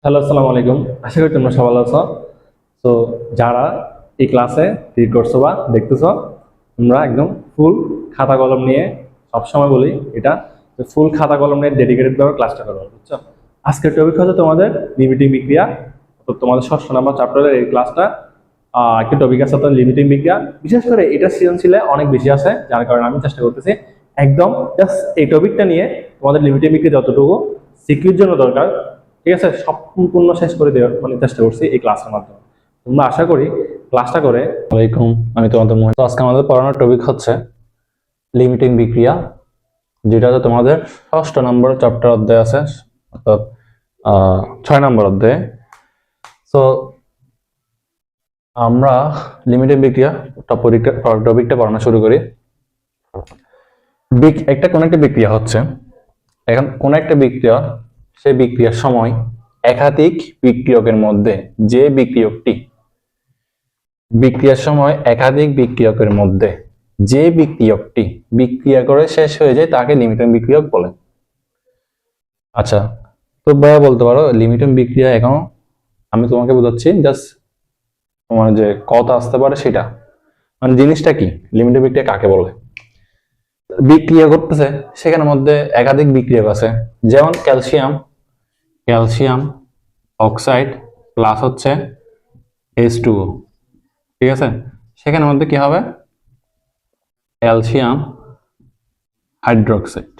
Hello, আসসালামু আলাইকুম। আশা করি তোমরা সবাই ভালো আছো। তো যারা এই ক্লাসে রিড করছো বা দেখতেছো, তোমরা একদম ফুল খাতা কলম নিয়ে, সবসময় বলি এটা, ফুল খাতা কলম নিয়ে ডেডিকেটেড ভাবে ক্লাসটা করো, বুঝছো? আজকের টপিক হচ্ছে তোমাদের লিমিটিং বিক্রিয়া। তো তোমাদের ষষ্ঠ নম্বর চ্যাপ্টারের এই ক্লাসটা একটা টপিক আছে তো লিমিটিং বিক্রিয়া। বিশেষ করে এটা সৃজনশীলে অনেক বেশি আছে, যার কারণে আমি চেষ্টা করতেছি একদম জাস্ট এই টপিকটা নিয়ে তোমাদের লিমিটিং বিক্রিয়া যতটুকু সিকিউর জন্য দরকার, ঠিক আছে, সম্পূর্ণ শেষ করে দেওয়ার চেষ্টা করছি এই ক্লাসের মাধ্যমে। তোমরা আশা করি ক্লাসটা করে। ওয়ালাইকুম, আমি তোমাদের মহিলা। তো আজকে আমাদের পড়ানোর টপিক হচ্ছে লিমিটিং বিক্রিয়া, যেটা হচ্ছে তোমাদের ষষ্ঠ নম্বর চ্যাপ্টার অধ্যায় আছে, অর্থাৎ 6 নম্বর অধ্যায়ে। তো আমরা লিমিটিং বিক্রিয়া টপিকটা পড়ানো শুরু করি। কোন একটা বিক্রিয়া হচ্ছে, এখন কোন একটা বিক্রিয়া, সেই বিক্রিয়ার সময় একাধিক বিক্রিয়কের মধ্যে যে বিক্রিয়ার সময় একাধিক বিক্রিয়কের মধ্যে যে বিক্রিয়কটি বিক্রিয়া করে শেষ হয়ে যায় তাকে লিমিটিং বিক্রিয়ক বলে। আচ্ছা, তো ভাইয়া বলতে পারো লিমিটিং বিক্রিয়া, এখন আমি তোমাকে বোঝাচ্ছি, জাস্ট তোমার যে কথা আসতে পারে সেটা, মানে জিনিসটা কি, লিমিটিং বিক্রিয়া কাকে বলে। বিক্রিয়া করতেছে, সেখানের মধ্যে একাধিক বিক্রিয়ক আছে, যেমন ক্যালসিয়াম ক্যালসিয়াম অক্সাইড প্লাস হচ্ছে H2O, ঠিক আছে। সেখানের মধ্যে কি হবে, ক্যালসিয়াম হাইড্রোক্সাইড।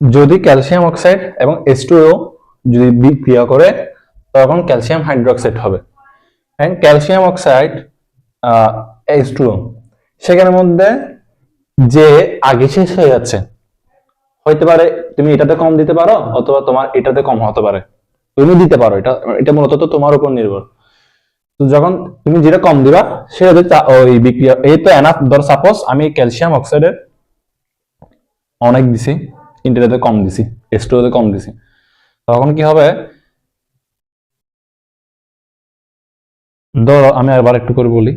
যদি ক্যালসিয়াম অক্সাইড এবং H2O যদি বিক্রিয়া করে, তখন ক্যালসিয়াম হাইড্রোক্সাইড হবে। ক্যালসিয়াম অক্সাইড H2O, সেখানের মধ্যে যে আগে শেষ হয়ে যাচ্ছে, হইতে পারে তুমি এটাতে কম দিতে পারো অথবা তোমার এটাতে কম হতে পারে, তুমি দিতে পারো, এটা এটা মূলত তো তোমার উপর নির্ভর। তো যখন তুমি যেটা কম দিবা, সেটা ওই বিক্রিয়া এই তো এনাফ। ধর সাপোজ আমি ক্যালসিয়াম অক্সাইডের অনেক দিছি, ইন্টারনেটে কম দিছি, H2O কম দিছি, তখন কি হবে, ধরো আমি আবার একটু করে বলি,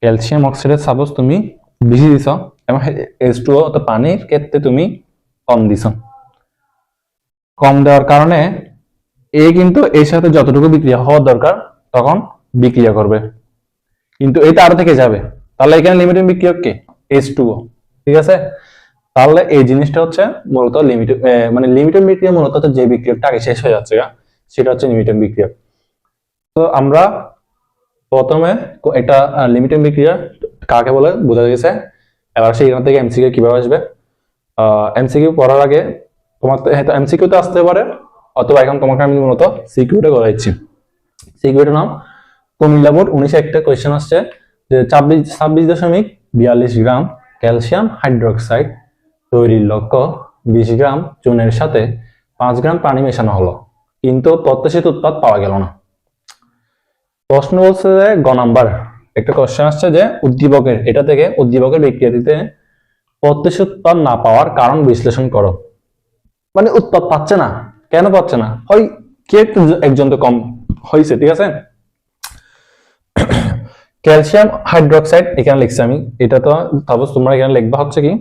ক্যালসিয়াম অক্সাইডের সাপোজ তুমি বেশি দিছ এবং H2O তো পানির ক্ষেত্রে তুমি কম দিছ। কম দেওয়ার কারণে কিন্তু এর সাথে যতটুকু বিক্রিয়া হওয়ার দরকার তখন বিক্রিয়া করবে, কিন্তু এই তার থেকে যাবে। তাহলে এখানে লিমিটিং বিক্রিয়ক কে, H2O, ঠিক আছে। তাহলে এই জিনিসটা হচ্ছে মূলত মানে লিমিটিং বিক্রিয়া মূলত যে বিক্রিয়কটা আগে শেষ হয়ে যাচ্ছে, সেটা হচ্ছে লিমিটিং বিক্রিয়ক। তো আমরা প্রথমে এটা লিমিটিং বিক্রিয়া কাকে বলে বোঝা গেছে। এবার সেখান থেকে এমসিকিউ কিভাবে আসবে, এমসিকিউ পড়ার আগে তোমার হয়তো এমসিকিউ তো আসতে পারে, অথবা এখন তোমাকে আমি মূলত সিকিউরিটি করাইছি। সিকিউরিটির নাম কুমিল্লা বোর্ড 19 একটা কোয়েশ্চেন আসছে যে 26.42 গ্রাম ক্যালসিয়াম হাইড্রোক্সাইড তৈরির লক্ষ্য 20 গ্রাম চুনের সাথে 5 গ্রাম পানি মেশানো হলো, কিন্তু প্রত্যাশিত উৎপাদ পাওয়া গেল না। প্রশ্ন বলছে যে গ নাম্বার একটা কোশ্চেন আসছে যে উদ্দীপকের, এটা থেকে উদ্দীপকের বিক্রিয়াটিতে প্রত্যাশিত উৎপাদ না পাওয়ার কারণ বিশ্লেষণ করো। মানে উৎপাদ পাচ্ছে না, কেন পাচ্ছে না, হয় কে একজন তো কম হয়েছে, ঠিক আছে। ক্যালসিয়াম হাইড্রোক্সাইড এখানে লিখছি আমি, এটা তো সাপোজ তোমরা এখানে লিখবা হচ্ছে কি,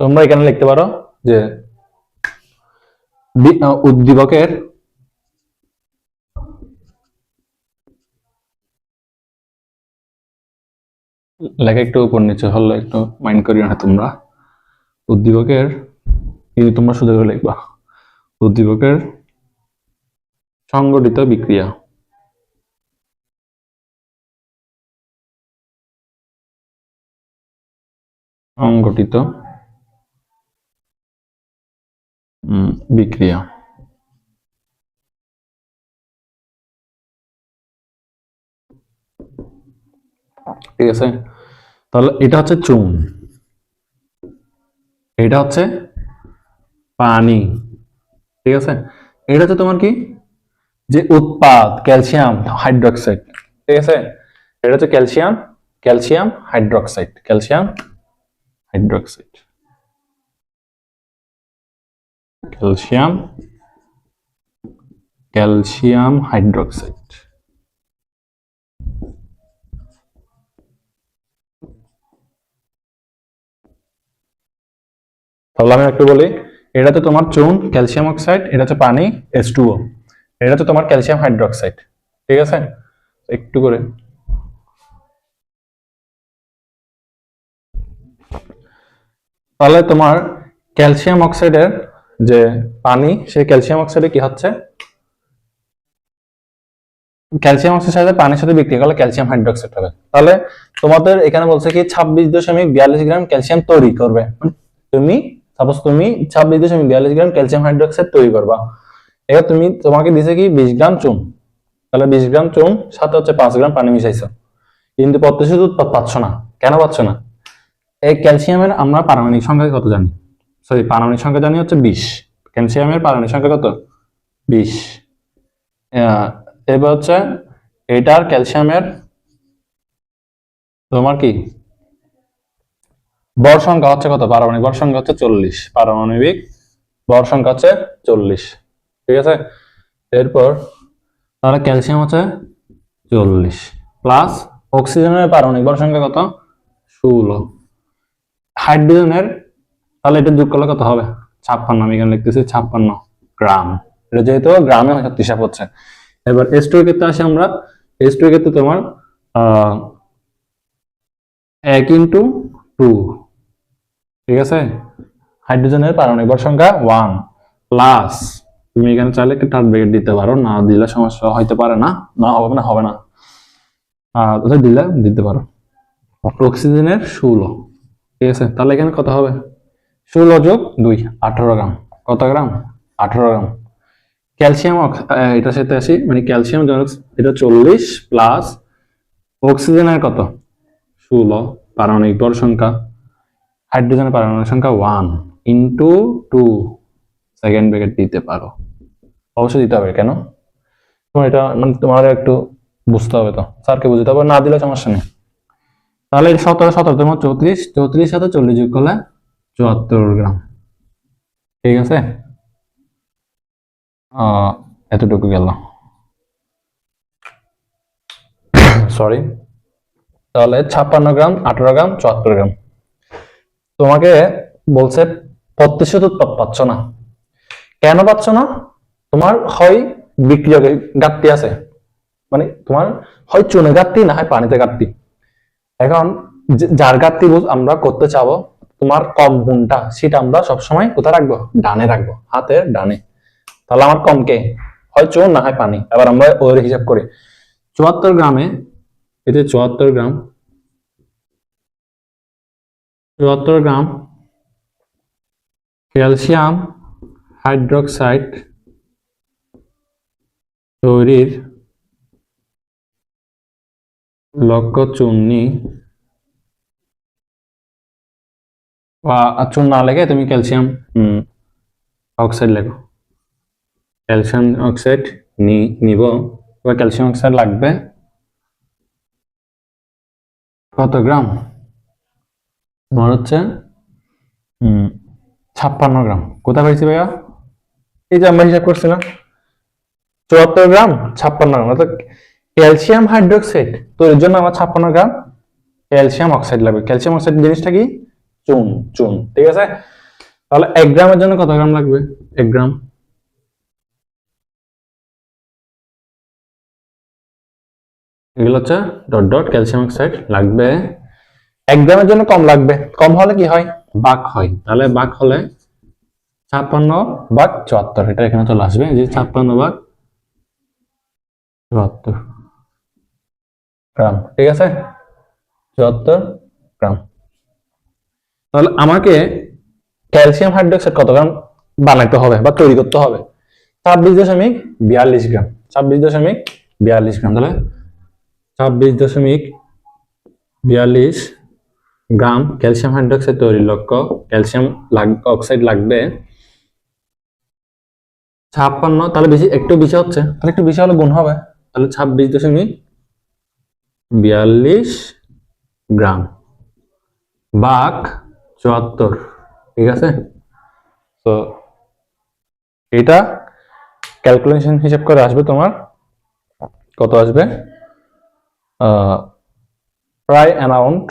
তোমরা এখানে লিখতে পারো যে উদ্দীপকের লেখা একটু উপর নিচে হলে একটু মাইন্ড করিও না তোমরা। উদ্দীপকের তোমরা শুধু করে লিখবা উদ্দীপকের সংগঠিত বিক্রিয়া, সংগঠিত বিক্রিয়া, ঠিক আছে। তাহলে এটা হচ্ছে চুন, এটা হচ্ছে পানি, ঠিক আছে। এটা হচ্ছে তোমার কি, যে উৎপাদ ক্যালসিয়াম হাইড্রোক্সাইড, ঠিক আছে। এটা হচ্ছে calcium calcium hydroxide, calcium hydroxide, calcium calcium hydroxide. তাহলে আমি একটু বলি, এটা তো তোমার চুন, ক্যালসিয়াম অক্সাইড, এটা হচ্ছে পানি H2O, এটা তো তোমার ক্যালসিয়াম হাইড্রোক্সাইড। ঠিক আছে, একটু করে তাহলে তোমার ক্যালসিয়াম অক্সাইডের যে পানি, সেই ক্যালসিয়াম অক্সাইডে কি হচ্ছে, ক্যালসিয়াম অক্সাইডের সাথে পানির সাথে বিক্রিয়া করলে ক্যালসিয়াম হাইড্রোক্সাইড হবে। তাহলে তোমাদের এখানে বলছে কি 26.42 গ্রাম ক্যালসিয়াম তৈরি করবে, তুমি সাপোজ তুমি 26.42 গ্রাম ক্যালসিয়াম হাইড্রোক্সাইড তৈরি করবা। এবার তোমাকে দিছে কি 20 গ্রাম চুন, তাহলে 20 গ্রাম চুন সাথে হচ্ছে 5 গ্রাম পানি মিশাইছো, কিন্তু প্রত্যাশিত উৎপাদ পাচ্ছ না। কেন পাচ্ছ না? এই ক্যালসিয়ামের আমরা পারমাণবিক সংখ্যা কত জানি, সরি পারমাণবিক সংখ্যা জানি হচ্ছে 20, ক্যালসিয়ামের পারমাণবিক সংখ্যা কত 20। এবার হচ্ছে এটার ক্যালসিয়ামের তোমার কি ভর সংখ্যা হচ্ছে কত, পারমাণবিক ভর সংখ্যা হচ্ছে 40, পারমাণবিক ভর সংখ্যা হচ্ছে 40। ঠিক আছে, এরপর তাহলে ক্যালসিয়াম হচ্ছে 40 প্লাস অক্সিজেনের পারমাণবিক ভর সংখ্যা কত 16, হাইড্রোজেনের তাহলে এটা যোগ করলে কত হবে 56, আমি এখানে লিখতেছি 56 গ্রাম, এটা যেহেতু গ্রামে হিসাব হচ্ছে। এবার H2 এর ক্ষেত্রে আসি আমরা, H2 এর ক্ষেত্রে তোমার 1 × 2, ঠিক আছে, হাইড্রোজেনের পারমাণবিক ভর সংখ্যা 1 প্লাস তুমি এখানে চাইলে একটা থার্ড ব্র্যাকেট দিতে পারো, না দিলে সমস্যা হইতে পারে, না হবে না দিলে দিতে পারো, অক্সিজেনের 16। ঠিক আছে, তাহলে এখানে কত হবে 16 যোগ 2 18 গ্রাম, কত গ্রাম 18 গ্রাম। ক্যালসিয়াম এটার সাথে আসি, মানে ক্যালসিয়াম এটা 40 প্লাস অক্সিজেনের কত 16 পারমাণবিক ভর সংখ্যা, হাইড্রোজেনের পারমাণবিক সংখ্যা 1 × 2 সেকেন্ড ব্র্যাকেট দিতে পারো, অবশ্যই দিতে হবে। কেন তোমার এটা মানে তোমার একটু বুঝতে হবে, তো স্যারকে বুঝতে হবে, না দিলে সমস্যা নেই। তাহলে 17 তোমার 34 সাথে 40 যোগ করলে 74 গ্রাম। ঠিক আছে, এতটুকু গেল, সরি। তাহলে 56 গ্রাম, 18 গ্রাম, 74 গ্রাম। তোমাকে বলছে প্রত্যাশিত উৎপাদ পাচ্ছ না। কেন পাচ্ছ না? তোমার হয় বিক্রিয়ক ঘাটতি আছে, মানে তোমার হয় চুনে ঘাটতি, না হয় পানিতে ঘাটতি। এখন যার ঘাটতি আমরা করতে চাবো, তোমার কম গুণটা সেটা আমরা সবসময় কোথায় রাখবো, ডানে রাখবো, হাতের ডানে। তাহলে আমার কম কে, হয় চুন না হয় পানি। এবার আমরা ওর হিসাব করি, 74 গ্রামে, এতে 74 গ্রাম, 74 গ্রাম ক্যালসিয়াম হাইড্রোক্সাইড তৈরির লক্ষ্য চুন্নি বা চুন না লেগে তুমি ক্যালসিয়াম অক্সাইড লেখো, ক্যালসিয়াম অক্সাইড নিব, বা ক্যালসিয়াম অক্সাইড লাগবে কত গ্রাম, তোমার হচ্ছে 56 গ্রাম। কোথায় পাইছি ভাইয়া, এই যে আমরা হিসাব করছি না, 74 গ্রাম 56 গ্রাম, অর্থাৎ ক্যালসিয়াম হাইড্রোক্সাইড তৈরির জন্য আমার 56 গ্রাম ক্যালসিয়াম অক্সাইড লাগবে। ক্যালসিয়াম অক্সাইড জিনিসটা কি, চুন। ঠিক আছে, তাহলে 1 গ্রামের জন্য কত গ্রাম লাগবে, 1 গ্রাম, এগুলো হচ্ছে ডট ডট ক্যালসিয়াম অক্সাইড লাগবে 1 গ্রামের জন্য। কম লাগবে, কম হলে কি হয়, ভাগ হয়। তাহলে ভাগ হলে 56/74, এটা এখানে চলে আসবে, যে 56/74 গ্রাম। ঠিক আছে, 74 গ্রাম। তাহলে আমাকে ক্যালসিয়াম হাইড্রোক্সাইড কত গ্রাম বানাইতে হবে বা তৈরি করতে হবে, 26.42 গ্রাম, 26.42 গ্রাম। তাহলে 26.42 গ্রাম ক্যালসিয়াম হাইড্রোক্সাইড তৈরির লক্ষ্য, ক্যালসিয়াম অক্সাইড লাগবে 56, তাহলে একটু বেশি হচ্ছে, তাহলে একটু বেশি হলে গুণ হবে, তাহলে 26.42 গ্রাম ভাগ 74। ঠিক আছে, তো এটা ক্যালকুলেশন হিসাব করে আসবে তোমার কত আসবে, প্রায় অ্যারাউন্ড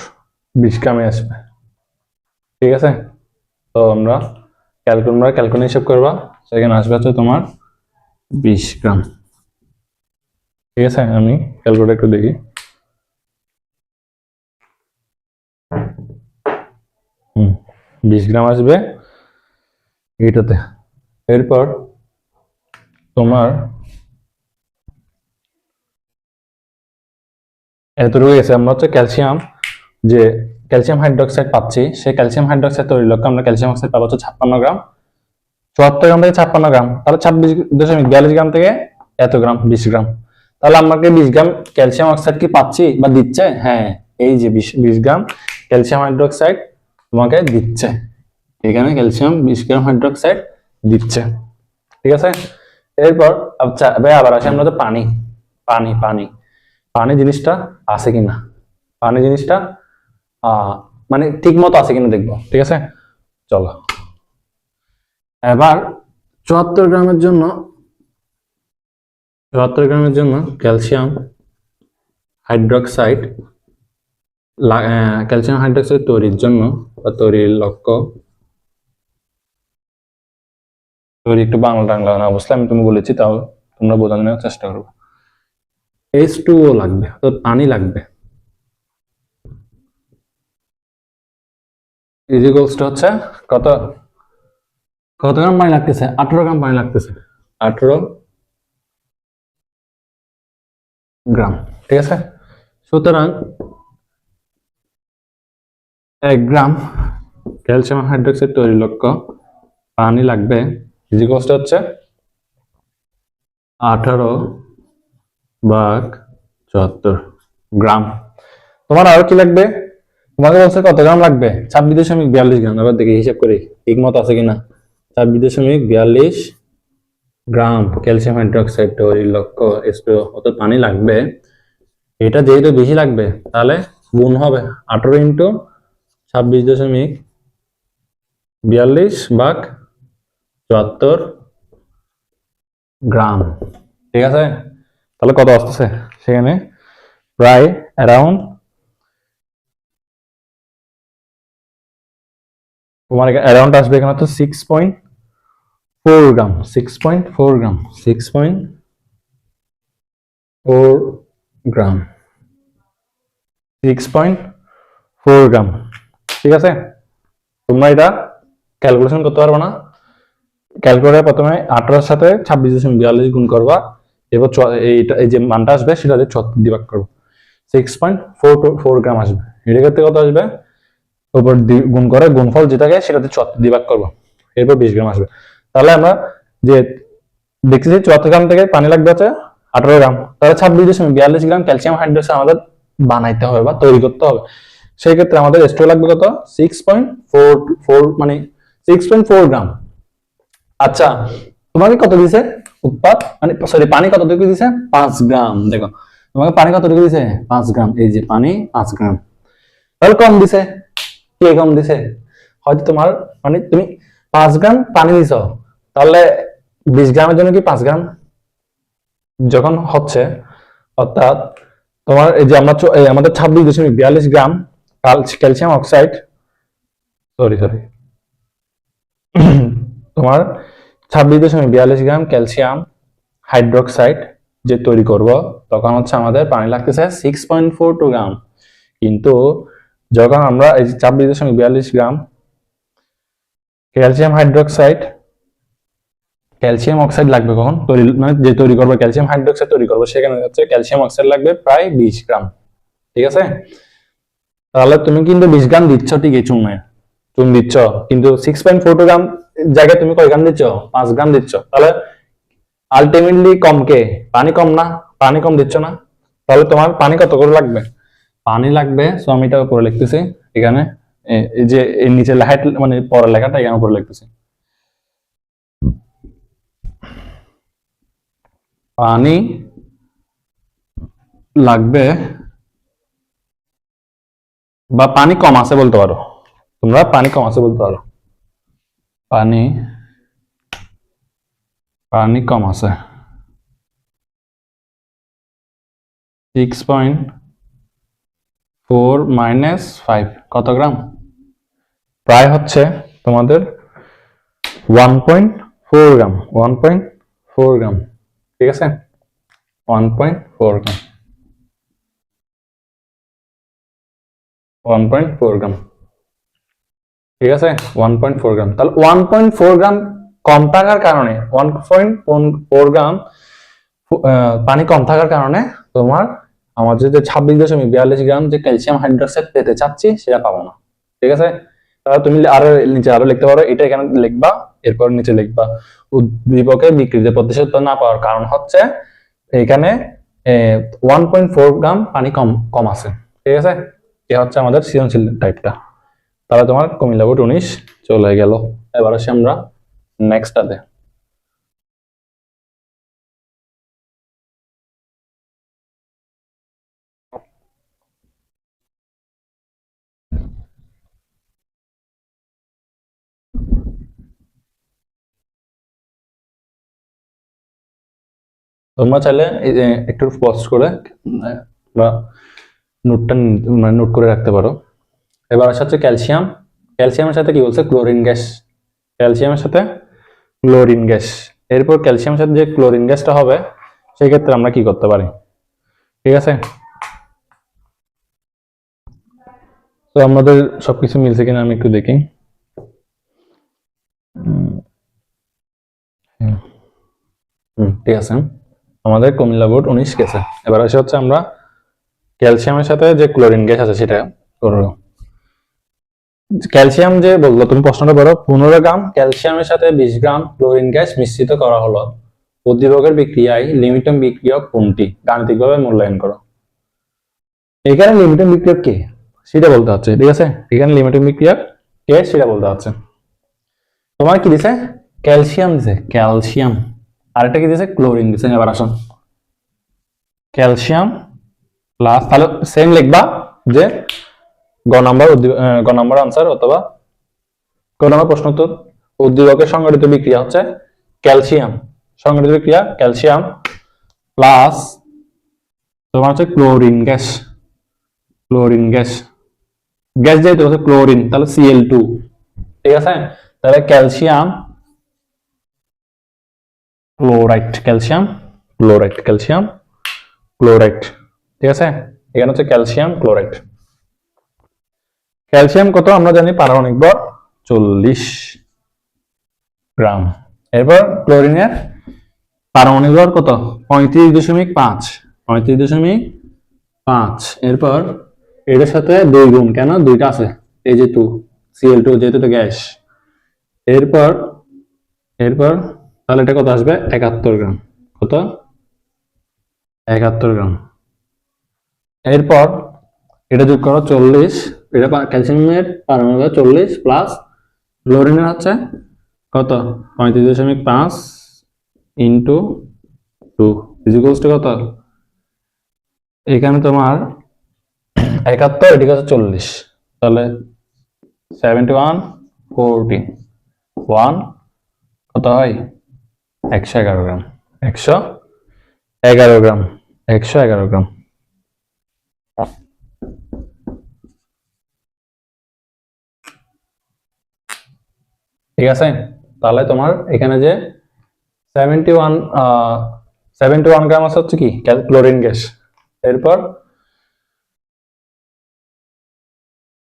20 গ্রামে আসবে। ঠিক আছে, তো আমরা ক্যালকুলেশন হিসাব করবা, সেখানে আসবে হচ্ছে তোমার 20 গ্রাম। ঠিক আছে, আমি ক্যালকুলেটর একটু দেখি। হুম, 20 গ্রাম আসবে এইটাতে। এরপর তোমার এতটুকু গেছে। আমরা হচ্ছে ক্যালসিয়াম হাইড্রোক্সাইড পাচ্ছি, সেই ক্যালসিয়াম হাইড্রোক্সাইড তৈরির লক্ষ্যে আমরা ক্যালসিয়াম অক্সাইড পাবো হচ্ছে 56 গ্রাম। 74 গ্রাম থেকে 56 গ্রাম, তাহলে 26.42 গ্রাম থেকে এত গ্রাম, 20 গ্রাম। তাহলে আমাকে 20 গ্রাম ক্যালসিয়াম অক্সাইড কি পাচ্ছি বা দিচ্ছে? হ্যাঁ, এই যে 20 গ্রাম ক্যালসিয়াম হাইড্রোক্সাইড তোমাকে দিচ্ছে। এখানে ক্যালসিয়াম 20 গ্রাম হাইড্রোক্সাইড দিচ্ছে। ঠিক আছে, এরপর আচ্ছা ভাই আবার আসি আমরা তো পানি পানি পানি পানি জিনিসটা আছে কিনা, পানি জিনিসটা মানে ঠিক মতো আছে কিনা দেখবো। ঠিক আছে, চলো এবার 74 গ্রামের জন্য ক্যালসিয়াম হাইড্রোক্সাইড তৈরির জন্য বা তৈরির লক্ষ্য, তৈরি একটু বাংলা টাংলা না অবশ্যই আমি তুমি বলেছি, তাও তোমরা বোঝানোর চেষ্টা করবো। H2O লাগবে, তো পানি লাগবে। ইজিকলস হচ্ছে কত গ্রাম পানি লাগতেছে? 18 গ্রাম পানি লাগতেছে, 18 গ্রাম। ঠিক আছে, সুতরাং 1 গ্রাম ক্যালসিয়াম হাইড্রোক্সাইড তৈরির লক্ষ্য পানি লাগবে, ইজিকলস হচ্ছে 18/74 গ্রাম। তোমার আরো কি লাগবে? তোমাকে বলছে কত গ্রাম লাগবে? 26.42 গ্রাম। এবার দেখি হিসাব করি ঠিক মতো আছে কিনা। 26.42 গ্রাম ক্যালসিয়াম হাইড্রোক্সাইড তৈরির লক্ষ্য অত পানি লাগবে। এটা যেহেতু বেশি লাগবে, তাহলে গুণ হবে 18 ইন্টু 26.42/74 গ্রাম। ঠিক আছে, তাহলে কত আসতেছে সেখানে? প্রায় অ্যারাউন্ড তোমার অ্যারাউন্ড আসবে এখানে তো 6.4 গ্রাম। 6.4 গ্রাম 6.4 গ্রাম 6.4 গ্রাম। ঠিক আছে, তোমরা এটা ক্যালকুলেশন করতে পারবে না। ক্যালকুলেটরে প্রথমে 18 সাথে 26.42 গুণ করবা, এরপর এই যে মানটা আসবে সেটা দিয়ে 74 দিয়ে ভাগ করবো, 6.4 গ্রাম আসবে। এটা ক্ষেত্রে কত আসবে? উপর গুণ করে গুণফল যেটাকে সেটাতে 74 দিয়ে ভাগ করবো, এরপর 20 গ্রাম আসবে। তাহলে আমরা যে দেখতেছি 74 গ্রাম থেকে পানি লাগবে হচ্ছে 18 গ্রাম, তাহলে 26.42 গ্রাম ক্যালসিয়াম হাইড্রোক্সাইড আমাদের বানাইতে হবে বা তৈরি করতে হবে। সেই ক্ষেত্রে আমাদের H2O লাগবে কত? 6.44 মানে 6.4 গ্রাম। আচ্ছা, তোমাকে কত দিছে উৎপাদ, মানে সরি পানি কতটুকু দিছে? 5 গ্রাম। দেখো তোমাকে পানি কতটুকু দিছে? 5 গ্রাম। এই যে পানি 5 গ্রাম, তাহলে কম দিছে। কে কম দিছে? হয়তো তোমার মানে তুমি 5 গ্রাম পানি দিছ, তাহলে 20 গ্রামের জন্য কি 5 গ্রাম যখন হচ্ছে, অর্থাৎ তোমার এই যে আমাদের 26.42 গ্রাম ক্যালসিয়াম অক্সাইড, সরি তোমার 26.42 গ্রাম ক্যালসিয়াম হাইড্রোক্সাইড যে তৈরি করব, তখন হচ্ছে আমাদের পানি লাগতেছে 6.42 গ্রাম। কিন্তু যখন আমরা এই 26.42 গ্রাম ক্যালসিয়াম অক্সাইড লাগবে কখন তৈরি, মানে যে তৈরি করবো ক্যালসিয়াম হাইড্রোক্সাইড তৈরি করবো, সেখানে হচ্ছে ক্যালসিয়াম অক্সাইড লাগবে প্রায় 20 গ্রাম। ঠিক আছে, তাহলে তুমি কিন্তু 20 গ্রাম দিচ্ছ ঠিকই, চুন দিচ্ছ, কিন্তু 6.42 গ্রাম জায়গায় তুমি কয় গ্রাম দিচ্ছ? 5 গ্রাম দিচ্ছ। তাহলে আলটিমেটলি কম কে? পানি কম না? পানি কম দিচ্ছ না? তাহলে তোমার পানি কত করে লাগবে? পানি লাগবে, সো আমি এটা উপরে লিখতেছি এখানে, এই যে এই নিচে লেখা মানে পরের লেখাটা এখানে উপরে লিখতেছি। পানি লাগবে বা পানি কম আছে বলতে পারো, তোমরা পানি কম আছে বলতে পারো, পানি কম আছে 6.4 - 5 কত গ্রাম? প্রায় হচ্ছে তোমাদের 1.4 গ্রাম, 1.4 গ্রাম, ঠিক আছে, 1.4 গ্রাম, 1.4 গ্রাম, ঠিক আছে, 1.4 গ্রাম। তাহলে 1.4 গ্রাম কম থাকার কারণে, 1.4 গ্রাম পানি কম থাকার কারণে তোমার আমাদের যে 26.42 গ্রাম যে ক্যালসিয়াম হাইড্রোক্সাইড পেতে চাচ্ছি সেটা পাবো না, ঠিক আছে। তাহলে তুমি আরো নিচে আরো লিখতে পারো, এটা এখানে লিখবা, এরপর নিচে লিখবা উদ্দীপকের বিক্রিতে প্রতিশত না পাওয়ার কারণ হচ্ছে এখানে 1.4 গ্রাম পানি কম কম আছে, ঠিক আছে। এ হচ্ছে আমাদের সৃজনশীল টাইপটা। তাহলে তোমার কুমিল্লা বোর্ড 19 চলে গেল। এবার আসি আমরা নেক্সটটাতে। তোমরা চাইলে একটু পজ করে বা নোটটা মানে নোট করে রাখতে পারো। এবার আসা হচ্ছে ক্যালসিয়াম। ক্যালসিয়ামের সাথে কি বলছে? Chlorine gas. ক্যালসিয়ামের সাথে ক্লোরিন গ্যাস। এরপর ক্যালসিয়ামের সাথে যে ক্লোরিন গ্যাসটা হবে সেই ক্ষেত্রে আমরা কি করতে পারি, ঠিক আছে। তো আমাদের সবকিছু মিলছে কিনা আমি একটু দেখি। ঠিক আছে, আমাদের কুমিল্লা বোর্ড 19 গেছে। এবার আসে হচ্ছে আমরা ক্যালসিয়ামের সাথে যে ক্লোরিন গ্যাস আছে সেটা করবো। ক্যালসিয়াম যে বললো, তুমি প্রশ্নটা বলো, 15 গ্রাম ক্যালসিয়ামের সাথে 20 গ্রাম ক্লোরিন গ্যাস মিশ্রিত করা হলো, উদ্দীপকের বিক্রিয়ায় লিমিটম বিক্রিয়ক কোনটি? গাণিতিকভাবে মূল্যায়ন করো। এখানে লিমিটম বিক্রিয়ক কে সেটা বলতে হচ্ছে, ঠিক আছে। এখানে লিমিটম বিক্রিয়ক কে সেটা বলতে হচ্ছে। তোমার কি দিছে? ক্যালসিয়াম দিছে, ক্যালসিয়াম। আরেকটা কি দিছে? ক্লোরিন দিছে। এবার আসুন, ক্যালসিয়াম প্লাস, তাহলে সেম লিখবা যে গ নম্বর আনসার অথবা গ নম্বর প্রশ্ন উত্তর। উদ্দীপকের সংগঠিত বিক্রিয়া হচ্ছে ক্যালসিয়াম, সংগঠিত বিক্রিয়া ক্যালসিয়াম প্লাস তোমার হচ্ছে chlorine gas. Chlorine gas, gas যেহেতু হচ্ছে ক্লোরিন, তাহলে Cl2, ঠিক আছে। তাহলে calcium chloride, calcium chloride, calcium chloride, ঠিক আছে। এখানে হচ্ছে ক্যালসিয়াম ক্লোরাইড। ক্যালসিয়াম কত আমরা জানি, পারমাণবিক ভর 40 গ্রাম। এরপর ক্লোরিনের পারমাণবিক ভর কত? 35.5, 35.5। এরপর এটার সাথে 2 গুণ, কেন? দুইটা আছে, এই যে Cl2 যেহেতু তো গ্যাস। এরপর এরপর তাহলে এটা কত আসবে? 71 গ্রাম। কত? 71 গ্রাম। এরপর এটা যোগ করো 40, এটা ক্যালসিয়ামের পারমাণবিক ভর 40 প্লাস ক্লোরিনের হচ্ছে কত? 35.5 ইন্টু 2 ইকুয়ালস টু কত? এখানে তোমার 71, এদিকে হচ্ছে 40, তাহলে 71 14 1 কত হয়? 111 গ্রাম, 111 গ্রাম, 111 গ্রাম। ঠিক আছে, তাহলে তোমার এখানে যে 71 গ্রাম আছে হচ্ছে কি? Chlorine gas. এরপর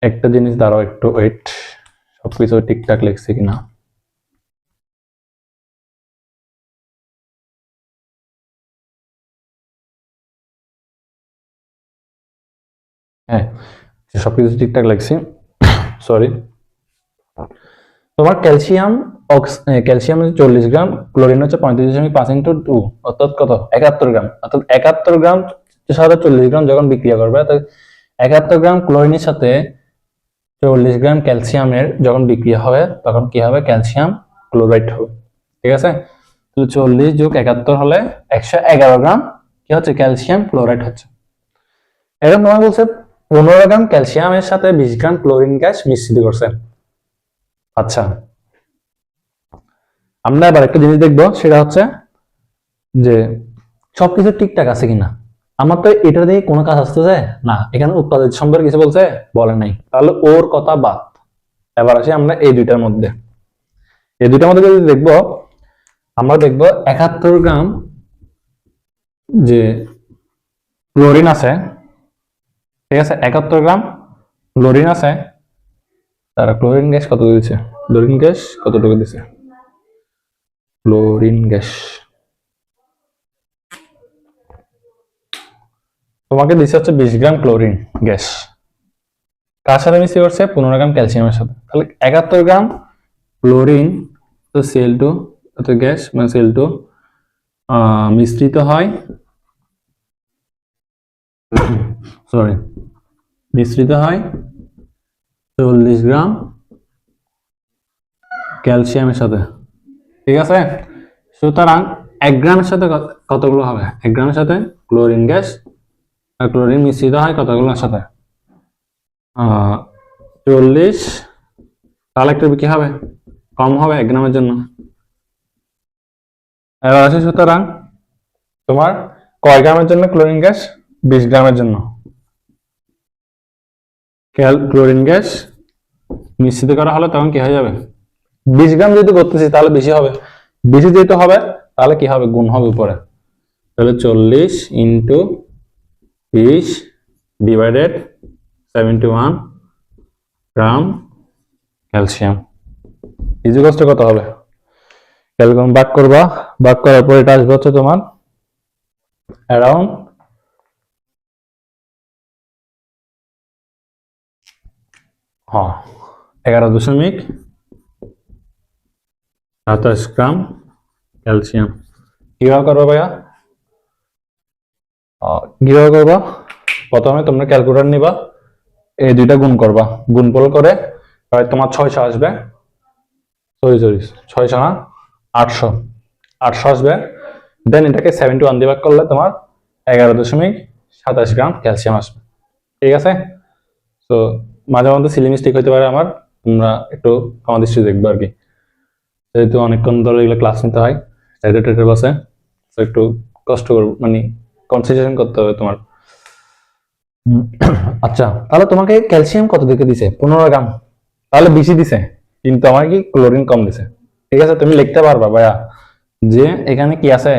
একটা জিনিস দাঁড়াও, একটু ওয়েট, সবকিছু ঠিকঠাক লিখছি কিনা। হ্যাঁ, সবকিছু ঠিকঠাক লিখছি, সরি। তোমার ক্যালসিয়াম 40 গ্রাম, ক্লোরিন হচ্ছে 35.5 ইন্টু 2, অর্থাৎ কত? 71 গ্রাম। অর্থাৎ 71 গ্রাম সাথে 40 গ্রাম যখন বিক্রিয়া করবে, 71 গ্রাম ক্লোরিনের সাথে 40 গ্রাম ক্যালসিয়ামের যখন বিক্রিয়া হবে তখন কি হবে? ক্যালসিয়াম ক্লোরাইড হবে, ঠিক আছে। তো 40 যোগ 71 হলে 111 গ্রাম কি হচ্ছে? ক্যালসিয়াম ক্লোরাইড হচ্ছে। এখন তোমার বলছে 15 গ্রাম ক্যালসিয়ামের সাথে 20 গ্রাম ক্লোরিন গ্যাস মিশ্রিত করছে। আচ্ছা, আমরা এবার একটা জিনিস দেখবো, সেটা হচ্ছে যে সবকিছু ঠিকঠাক আছে কিনা। আমার তো এটা দিয়ে কোনো কাজ আসতেছে না, এখানে উৎপাদন সম্পর্কে কিছু বলছে? বলে নাই, তাহলে ওর কথা বাদ। এবার আসি আমরা এই দুইটার মধ্যে। এই দুটার মধ্যে যদি দেখবো, আমরা দেখবো 71 গ্রাম যে ক্লোরিন আছে, ঠিক আছে, 71 গ্রাম ক্লোরিন আছে, তারা ক্লোরিন গ্যাস কত দিয়েছে, ক্লোরিন গ্যাস কতটুকু দিছে, ক্লোরিন গ্যাস তোমাকে দিচ্ছে হচ্ছে 20 গ্রাম ক্লোরিন গ্যাস, কার সাথে মিশে করছে, 15 গ্রাম ক্যালসিয়ামের সাথে। তাহলে 71 গ্রাম ক্লোরিন তো Cl2 গ্যাস মানে Cl2 মিশ্রিত হয়, সরি, মিশ্রিত হয় 40 গ্রাম ক্যালসিয়ামের সাথে, ঠিক আছে। সুতরাং 1 গ্রামের সাথে কতগুলো হবে, 1 গ্রামের সাথে ক্লোরিন গ্যাস আর ক্লোরিন মিশ্রিত হয় কতগুলোর সাথে, 40, তাহলে একটু কি হবে, কম হবে 1 গ্রামের জন্য। এবার আছে সুতরাং তোমার কয় গ্রামের জন্য ক্লোরিন গ্যাস, 20 গ্রামের জন্য ক্লোরিন গ্যাস মিশ্রিত করা হলে তখন কি হয়ে যাবে, 20 গ্রাম যেহেতু করতেছি তাহলে বেশি হবে, বেশি যেহেতু হবে তাহলে কি হবে, গুণ হবে উপরে, তাহলে 40 into 20 divided 71 gram calcium is equal to কত হবে, ক্যালকুলেশন ভাগ করবা, ভাগ করার পর এটা আসবে হচ্ছে তোমার অ্যারাউন্ড 11.27 গ্রাম ক্যালসিয়াম। কিভাবে করবো ভাইয়া, কিভাবে করবা, প্রথমে তোমরা ক্যালকুলেটর নিবা, এই দুইটা গুণ করবা, গুণফল করে তোমার 600 আসবে, সরি 600 না 800 আসবে, দেন এটাকে 71 দিয়ে ভাগ করলে তোমার 11.27 গ্রাম ক্যালসিয়াম আসবে, ঠিক আছে। তো মাঝে মধ্যে সিলি মিস্টেক হইতে পারে আমার, তোমরা একটু আমার দৃষ্টি দেখবে আর কি, যেহেতু অনেকক্ষণ ধরে এগুলো ক্লাস নিতে হয় টাইটের বাসে, তো একটু কষ্ট করবো, মানে কনসেন্ট্রেশন করতে হবে তোমার। আচ্ছা, তাহলে তোমাকে ক্যালসিয়াম কত দিকে দিছে, 15 গ্রাম, তাহলে বেশি দিছে, কিন্তু আমার কি ক্লোরিন কম দিছে, ঠিক আছে। তুমি লিখতে পারবা ভাইয়া যে এখানে কি আছে,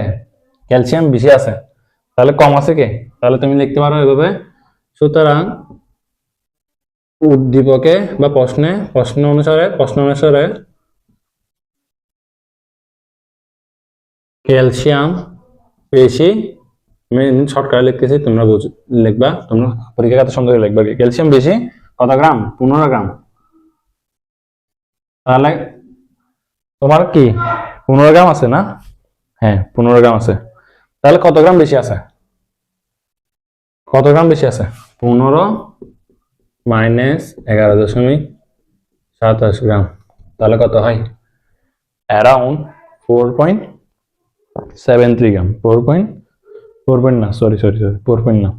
ক্যালসিয়াম বেশি আছে, তাহলে কম আছে কে, তাহলে তুমি লিখতে পারো এভাবে। সুতরাং উদ্দীপকে বা প্রশ্ন অনুসারে ক্যালসিয়াম বেশি, আমি শর্টকাটে লিখতেছি, তোমরা লিখবা, তোমরা পরীক্ষা খাতা সুন্দর লিখবা, ক্যালসিয়াম বেশি কত গ্রাম, 15 গ্রাম, তাহলে তোমার কি 15 গ্রাম আছে না, হ্যাঁ 15 গ্রাম আছে, তাহলে কত গ্রাম বেশি আছে, কত গ্রাম বেশি আছে, 15 মাইনাস 11.27 গ্রাম, তাহলে কত হয়, অ্যারাউন্ড 4.73 গ্রাম, 4 না, সরি 4 না,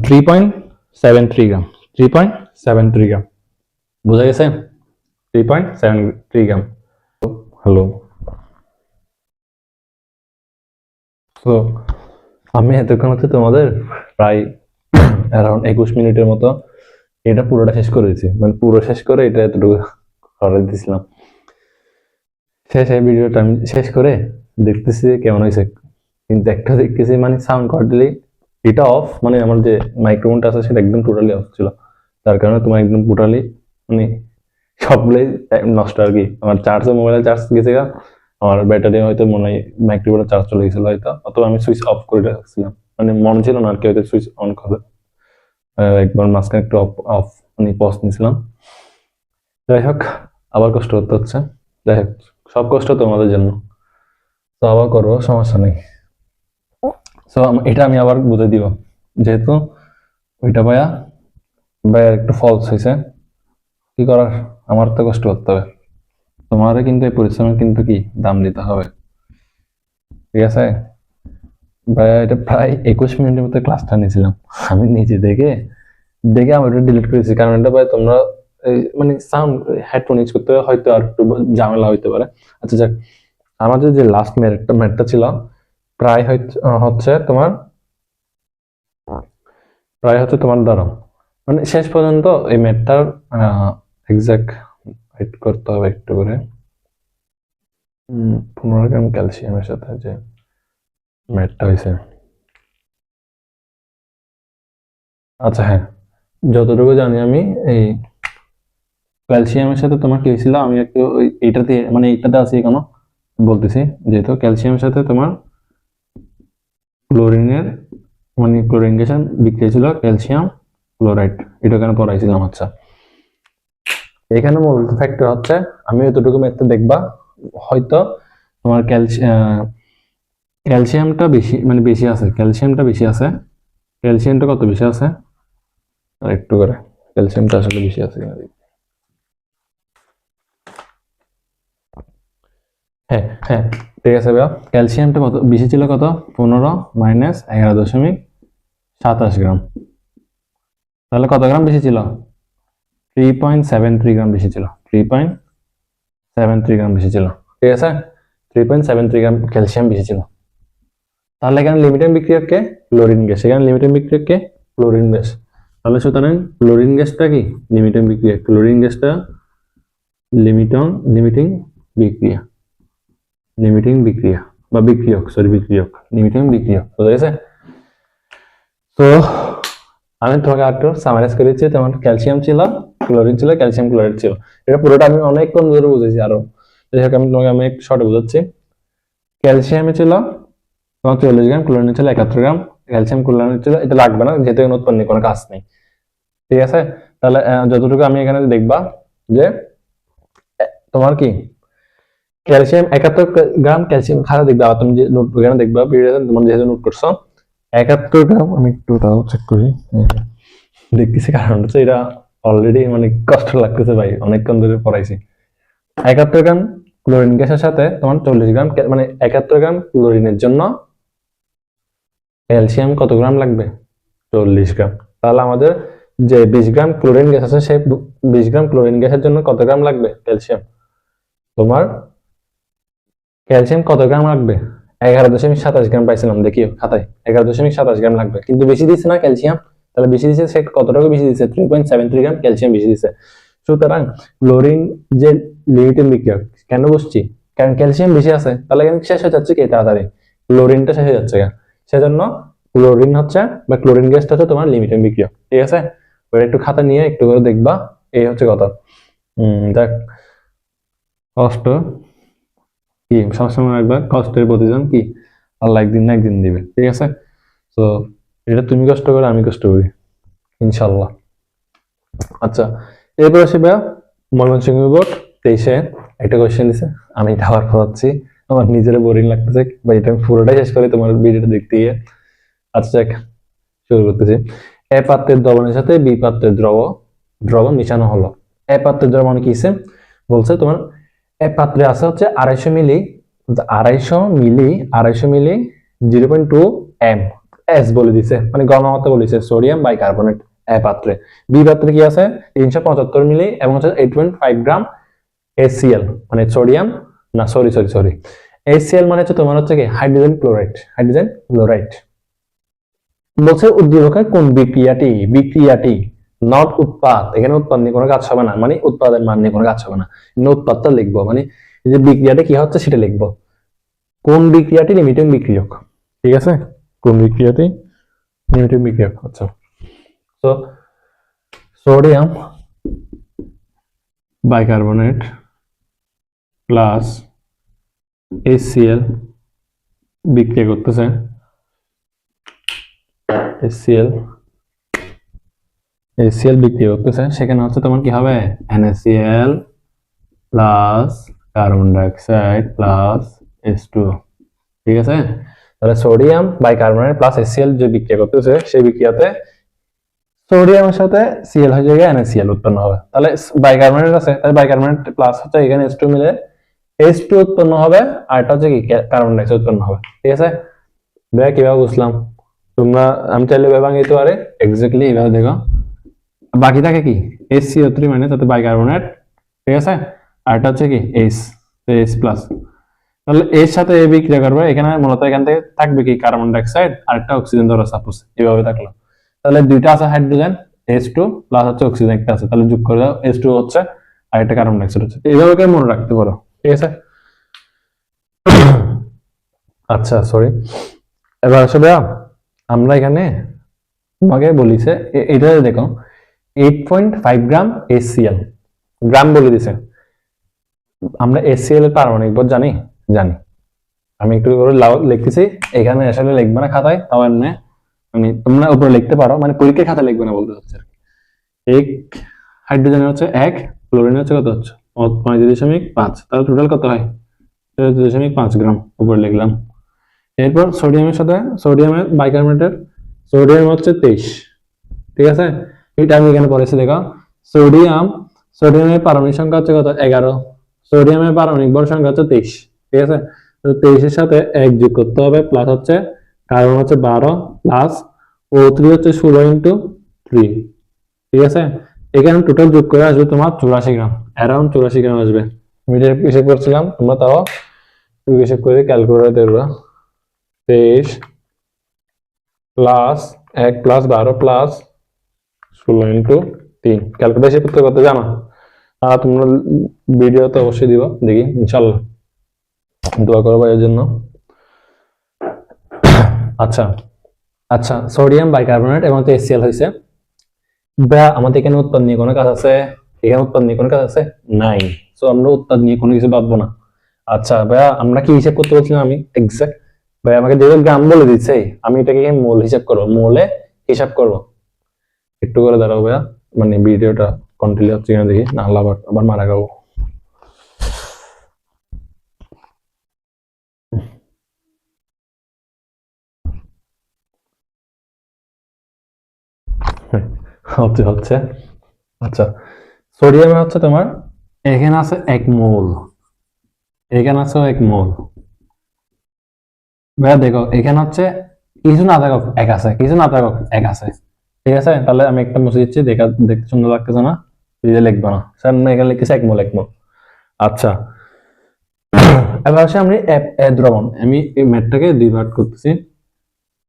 3.73 গ্রাম, 3.73 গ্রাম, বোঝা গেছে, 3.73 গ্রাম। হ্যালো, তো আমি এতক্ষণ হচ্ছে তোমাদের প্রায় অ্যারাউন্ড 21 মিনিটের মতো এটা পুরোটা শেষ করেছি, মানে পুরো শেষ করে এটা এতটুকু করে দিয়েছিলাম, এই ভিডিওটা আমি শেষ করে দেখতেছি কেমন হয়েছে, কিন্তু একটা দেখতেছি মানে সাউন্ড কোয়ালিটি এটা অফ, মানে আমার যে মাইক্রোফোনটা আছে সেটা একদম টোটালি অফ ছিল, তার কারণে তোমার একদম টোটালি মানে সবগুলোই নষ্ট আর কি। আমার মোবাইলের চার্জ গেছে, আমার ব্যাটারি হয়তো মনে হয় মাইক্রোফোনের চার্জ চলে গেছিল হয়তো, অথবা আমি সুইচ অফ করে রাখছিলাম, মানে মনে ছিল না আর কি হয়তো সুইচ অন করে, একবার মাঝখানে একটু অফ মানে পজ নিয়েছিলাম। যাই হোক, আবার কষ্ট করতে হচ্ছে, যাই হোক সব কষ্ট তোমাদের জন্য, তো আবার করবো, সমস্যা নেই। তো এটা আমি আবার বুঝে দিব, যেহেতু ওইটা ভাইয়া একটু ফলস হয়েছে, কি করার, আমার তো কষ্ট করতে হবে, তোমারও কিন্তু এই পরিশ্রমের কিন্তু কি দাম দিতে হবে, ঠিক আছে ভাইয়া। এটা প্রায় 21 মিনিটের মতো ক্লাসটা নিয়েছিলাম, আমি নিজে দেখে আমি ওটা ডিলিট করেছি, কারণ এটা ভাই তোমরা মানে সাউন্ড হেডফোন ইউজ করতে হয়তো আর একটু ঝামেলা হইতে পারে। আচ্ছা যাক, আমাদের যে লাস্ট ম্যাথটা ছিল প্রায় হচ্ছে তোমার ধরো মানে শেষ পর্যন্ত এই ম্যাথটার এক্সাক্ট ওয়েট করতে হবে একটু করে। 15 গ্রাম ক্যালসিয়ামের সাথে যে ম্যাটটা হয়েছে। আচ্ছা হ্যাঁ, যতটুকু জানি আমি এই ক্যালসিয়ামের সাথে তোমার কি হয়েছিল, আমি একটু এইটাতে মানে এইটাতে আছি কেন বলতেছি, যেহেতু ক্যালসিয়ামের সাথে তোমার ক্লোরিনের মানে ক্লোরিন গ্যাসের বিক্রিয়া ছিল ক্যালসিয়াম ক্লোরাইড, এটা কেন পড়াইছিলাম। আচ্ছা, এখানে মূল ফ্যাক্টর হচ্ছে, আমি এতটুকু ম্যাথে দেখবা হয়তো তোমার ক্যালসিয়ামটা বেশি মানে বেশি আছে, ক্যালসিয়ামটা বেশি আছে, ক্যালসিয়ামটা কত বেশি আছে আর একটু করে ক্যালসিয়ামটা আসলে বেশি আছে কিনা দেখি। হ্যাঁ হ্যাঁ ঠিক আছে ভাইয়া, ক্যালসিয়ামটা কত বেশি ছিল, কত 15 মাইনাস 11.27 গ্রাম, তাহলে কত গ্রাম বেশি ছিল, 3.73 গ্রাম বেশি ছিল, 3.73 গ্রাম বেশি ছিল, ঠিক আছে, 3.73 গ্রাম ক্যালসিয়াম বেশি ছিল। তাহলে এখানে লিমিটিং বিক্রিয়ক কে ক্লোরিন গ্যাস, এখানে লিমিটিং বিক্রিয়ক কে ক্লোরিন গ্যাস, তাহলে সুতরাং ক্লোরিন গ্যাসটা কি লিমিটিং বিক্রিয়া, ক্লোরিন গ্যাসটা লিমিটিং বিক্রিয়া, লিমিটিং বিক্রিয়া বা বিক্রিয়ক, সরি বিক্রিয়ক, লিমিটিং বিক্রিয়ক, বুঝা গেছে। তো আমি তোমাকে একটু সামারাইজ করেছি, তোমার ক্যালসিয়াম ছিল, ক্লোরিন ছিল, ক্যালসিয়াম ক্লোরাইড ছিল, এটা পুরোটা আমি অনেকক্ষণ ধরে বুঝেছি, আরো আমি তোমাকে আমি একটু শর্টে বুঝাচ্ছি। ক্যালসিয়ামে ছিল তোমার 40 গ্রাম, ক্লোরিন ছিল 71 গ্রাম, ক্যালসিয়াম ক্লোরাইড ছিল, এটা লাগবে না যেহেতু এখানে উৎপন্নের কোনো কাজ নেই, ঠিক আছে। তাহলে যতটুকু আমি এখানে দেখবা যে তোমার কি ক্যালসিয়াম 71 গ্রাম ক্যালসিয়াম খাতা দেখবা, তুমি যে নোট এখানে দেখবা তোমার যেহেতু নোট করছো 71 গ্রাম, আমি একটু তাও চেক করি দেখতেছি, কারণ হচ্ছে এটা অলরেডি মানে কষ্ট লাগতেছে ভাই, অনেকক্ষণ ধরে পড়াইছি। 71 গ্রাম ক্লোরিন গ্যাসের সাথে তোমার 40 গ্রাম মানে 71 গ্রাম ক্লোরিনের জন্য ক্যালসিয়াম কত গ্রাম লাগবে, 40 গ্রাম। তাহলে আমাদের যে 20 গ্রাম ক্লোরিন গ্যাস আছে, সেই 20 গ্রাম ক্লোরিন গ্যাসের জন্য কত গ্রাম লাগবে ক্যালসিয়াম, তোমার ক্যালসিয়াম কত গ্রাম লাগবে, 11.27 গ্রাম পাইছিলাম দেখিও খাতায়, 11.27 গ্রাম লাগবে, কিন্তু বেশি দিচ্ছে না ক্যালসিয়াম, তাহলে বেশি দিচ্ছে সে কতটুকু বেশি দিচ্ছে, 3.73 গ্রাম ক্যালসিয়াম বেশি দিচ্ছে। সুতরাং ক্লোরিন যে লিমিটিং বিক্রিয়ক, কেন বুঝছি, কারণ ক্যালসিয়াম বেশি আছে, তাহলে শেষ হয়ে যাচ্ছে কি তাড়াতাড়ি, ক্লোরিনটা শেষ হয়ে যাচ্ছে, সেজন্য ক্লোরিন হচ্ছে বা ক্লোরিন গ্যাসটা হচ্ছে তোমার লিমিটিং বিক্রিয়ক, ঠিক আছে। ওটা একটু খাতা নিয়ে একটু করে দেখবা, এই হচ্ছে কথা। দেখ কষ্ট কি সবসময় রাখবা, কষ্টের প্রতিদান কি আল্লাহ একদিন না একদিন দিবে, ঠিক আছে। তো এটা তুমি কষ্ট করো, আমি কষ্ট করি, ইনশাল্লাহ। আচ্ছা, এরপর আসি ভাইয়া ময়মনসিংহ বোর্ড 23-এ একটা কোয়েশ্চেন দিছে, আমি এটা আবার পড়াচ্ছি, আমার নিজের বোরিং লাগতেছে বা এটা আমি পুরোটাই শেষ করি তোমার ভিডিওটা দেখতে গিয়ে। আচ্ছা শুরু করতেছি। এ পাত্রের দ্রবণের সাথে বি পাত্রের দ্রবণ মিশানো হলো। এ পাত্রের দ্রবণ কি বলছে তোমার, এ পাত্রে আছে হচ্ছে 250 মিলি, 250 মিলি 0.2 এম এস বলে দিছে, মানে ঘনমাত্রা বলেছে সোডিয়াম বাইকার্বনেট এ পাত্রে। বি পাত্রে কি আছে 375 মিলি এবং হচ্ছে 8.5 গ্রাম HCl, মানে সোডিয়াম না সরি HCl মানে হচ্ছে তোমার হচ্ছে কি হাইড্রোজেন ক্লোরাইড। বলছে উদ্দীপকের কোন বিক্রিয়াটি নট উৎপাদ, এখানে উৎপাদ নিয়ে কোনো কাজ হবে না, মানে উৎপাদের মান নিয়ে কোনো কাজ হবে না, উৎপাদটা লিখবো, মানে যে বিক্রিয়াটা কি হচ্ছে সেটা লিখবো। কোন বিক্রিয়াটি লিমিটিং বিক্রিয়ক, ঠিক আছে, কোন বিক্রিয়াটি লিমিটিং বিক্রিয়ক। আচ্ছা, তো সোডিয়াম বাইকার্বনেট প্লাস HCl বিক্রিয়া করতেছে, HCl বিক্রিয়া করতেছে, সেখানে হচ্ছে তোমার কি হবে NaCl plus carbon dioxide plus H2O, ঠিক আছে। তাহলে সোডিয়াম বাইকার্বনেট প্লাস HCl যে বিক্রিয়া করতেছে, সেই বিক্রিয়াতে সোডিয়ামের সাথে Cl হয়ে যায় NaCl উৎপন্ন হবে, তাহলে বাইকার্বনেট আছে, তাহলে বাইকার্বনেট প্লাস হচ্ছে এখানে H2 মিলে H2 উৎপন্ন হবে, আর এটা হচ্ছে কি কার্বন ডাইঅক্সাইড উৎপন্ন হবে, ঠিক আছে। ভাই কিভাবে বুঝলাম, তোমরা আমি চাইলে ভাবে ভাঙিতে পারে এক্স্যাক্টলি এইভাবে দেখো, বাকি থাকে কি HCO3 মানে তাতে বাইকার্বনেট, ঠিক আছে, আর এটা হচ্ছে কি H প্লাস, তাহলে এর সাথে এই বিক্রিয়া করবে, এখানে মূলত এখান থেকে থাকবে কি কার্বন ডাইঅক্সাইড আর একটা অক্সিজেন ধরো সাপোজ, এইভাবে থাকলো, তাহলে দুইটা আছে হাইড্রোজেন H2 প্লাস হচ্ছে অক্সিজেন একটা আছে, তাহলে যোগ করে দাও H2 হচ্ছে আর একটা কার্বন ডাইঅক্সাইড হচ্ছে, এইভাবে মনে রাখতে পারো, ঠিক আছে। আচ্ছা সরি, এবার আসলে আমরা এখানে তোমাকে বলিছে এটা দেখো 8.5 গ্রাম HCl, গ্রাম বলে দিছে। আমরা HCl এর পারমাণবিক ভর জানি জানি আমি একটু করে লিখতেছি, এখানে আসলে লিখবে না খাতায়, তাও এমনি মানে তোমরা উপরে লিখতে পারো, মানে পরীক্ষার খাতায় লিখবে না বলতে চাচ্ছি। এক হাইড্রোজেন হচ্ছে 1, ক্লোরিন হচ্ছে কত হচ্ছে 5.5, তাহলে টোটাল কত হয় 2.5 গ্রাম উপরে লিখলাম। এরপর সোডিয়ামের সাথে সোডিয়ামের বাইকার্বনেটের সোডিয়াম হচ্ছে 23, ঠিক আছে, এটা আমি এখানে পড়েছি দেখো। সোডিয়ামের পারমাণবিক সংখ্যা হচ্ছে কত 11, সোডিয়ামের পারমাণবিক ভর সংখ্যা হচ্ছে 23, ঠিক আছে। তো 23 এর সাথে 1 যোগ করতে হবে, প্লাস হচ্ছে কার্বন হচ্ছে 12 প্লাস O3 হচ্ছে 16 ইন্টু 3, ঠিক আছে। এখানে টোটাল যোগ করে আসবে তোমার 84 গ্রাম, অ্যারাউন্ড 84 গ্রাম আসবে। আমি এটা হিসেব করছিলাম, তোমরা তাও হিসেব করে ক্যালকুলেটর দেবা। 23 plus 1 plus 12 plus 16 into 3, calculator হিসেব করতে কত জানো? তোমরা ভিডিও তো অবশ্যই দিবা, দেখি ইনশাল্লাহ, দোয়া করবো এর জন্য। আচ্ছা আচ্ছা, সোডিয়াম বাইকার্বনেট এবং HCl হয়েছে। আমাদের এখানে উৎপাদ নিয়ে কোনো কাজ আছে? এখানে উৎপাদ নিয়ে কোনো কাজ আছে? নাই। সো আমরা উৎপাদ নিয়ে কোনো কিছু ভাববো না। আচ্ছা ভাইয়া, আমরা কি হিসাব করতে বলছিলাম? আমি এক্সাক্ট ভাই আমাকে যেহেতু গ্রাম বলে দিচ্ছে, আমি এটাকে মোল হিসাব করবো, মোলে হিসাব করবো। একটু করে দাঁড়াও ভাইয়া, মানে ভিডিওটা কন্টিনিউ হচ্ছে কিনা দেখি, না হলে আবার মারা যাবো। হচ্ছে আচ্ছা, সোডিয়ামে হচ্ছে তোমার এখানে আছে 1 মোল, এখানে আছে 1 মোল। ভাইয়া দেখো এখানে হচ্ছে কিছু না থাকুক 1 আছে, কিছু না থাকুক 1 আছে, ঠিক আছে। তাহলে আমি একটা মুছে দিচ্ছি, দেখতে সুন্দর লাগতেছে না, লিখবো না স্যার, এখানে লিখতেছি 1 মোল 1 মোল। আচ্ছা, এবার আসে আমি দ্রবণ, আমি এই ম্যাথটাকে 2 ভাগ করতেছি,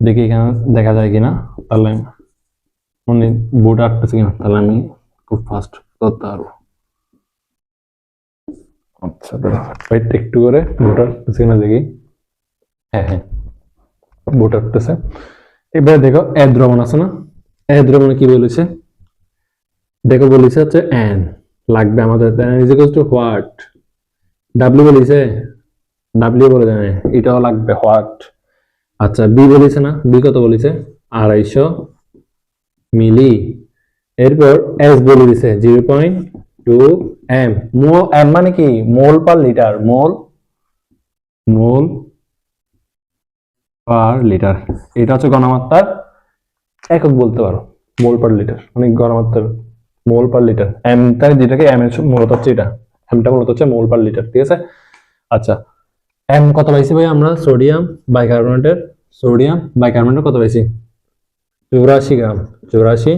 দেখি এখানে দেখা যায় কিনা, তাহলে মানে বোর্ড আটতেছে কিনা, তাহলে আমি খুব ফাস্ট করতে পারবো। আচ্ছা ওয়েট একটু করে, বোর্ড আটতেছে কিনা দেখি। হ্যাঁ হ্যাঁ, বোর্ড আটতেছে। এবার দেখো দ্রবণ আছে না, দ্রবণে কি বলেছে দেখো, বলেছে হচ্ছে n লাগবে আমাদের, n is equals to what, w বলেছে, w বলে জানে, এটাও লাগবে what। আচ্ছা b বলেছে না, b কত বলেছে 250 মিলি। এরপর s বলে দিছে 0.2 m, m মানে কি মোল পার লিটার, মোল পার লিটার, এটা হচ্ছে ঘনমাত্রার একক বলতে পারো, মোল পার লিটার মানে ঘনমাত্রার মোল পার লিটার। এমটা যেটাকে এম এর মূলত হচ্ছে এটা, এমটা মূলত হচ্ছে মোল পার লিটার, ঠিক আছে। আচ্ছা এম কত পাইছি ভাই আমরা? সোডিয়াম বাইকার্বনেটের কত পাইছি 84 গ্রাম, 84